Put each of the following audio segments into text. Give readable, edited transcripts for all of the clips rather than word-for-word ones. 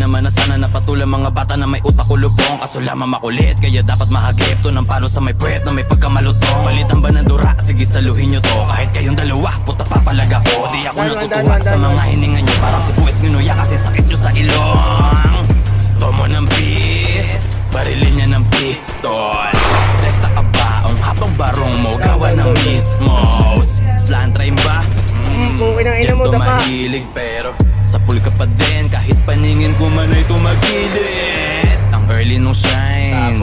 naman na sana napatulang mga bata na may utak kulubong. Kaso lamang makulit, kaya dapat mahagip to ng palo sa may puwet na may pagkamalutong. Palitan ba ng dura? Sige saluhin nyo to. Kahit kayong dalawa, puta papalag ako. Di ako natutuwa sa mga hininga nyo. Parang si Buwis Ngunuya kasi sakit nyo sa ilong. Gusto mo ng bis, barilin niya ng pistol. Rekta ka ba ang habang barong mo gawa ng mismos? Slant train ba? Ina mo, Dito dapa. mahilig pero sa pool ka pa din. Kahit paningin ko man ay tumagilid. Ang early nung shine,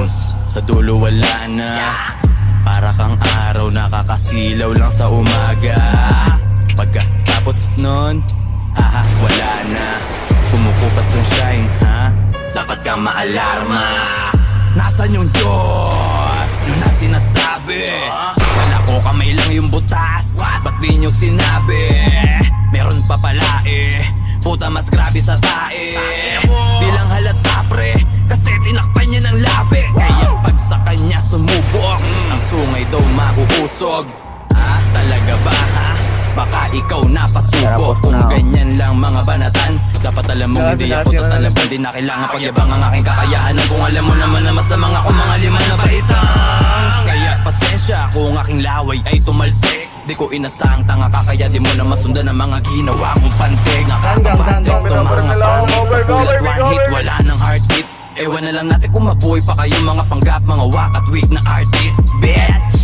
sa dulo wala na. Para kang araw nakakasilaw lang sa umaga. Pagkatapos nun, haha, wala na. Kumukupas yung shine, ha? Dapat kang maalarma. Nasaan yung Diyos? Yun na sinasabi. Kala ko kamay lang yung butas. Ba't di nyo sinabi? Meron pa pala eh. Puta mas grabe sa tae. Di lang halata pre, kasi tinakpan niya ng labi. Kaya pag sa kanya sumubok, ang sungay daw mauusog. Ah, talaga ba ha? Baka ikaw napasubok. Kung ganyan lang mga banatan, dapat alam mo hindi ako tatalaban. Di na kailangan pagyabang ang aking kakayahanan. Kung alam mo naman na mas lamang ako mga lima na baitang. Kaya pasensya kung aking laway ay tumalsik. Di ko inasang tanga ka kaya di mo na masundan ang mga ginawa mong pantig. Nakakapantig to mga pangit sa pulat one hit, wala nang heartbeat. Ewan na lang natin kung mabuhay pa kayong mga panggap, mga wak at weak na artist, bitch.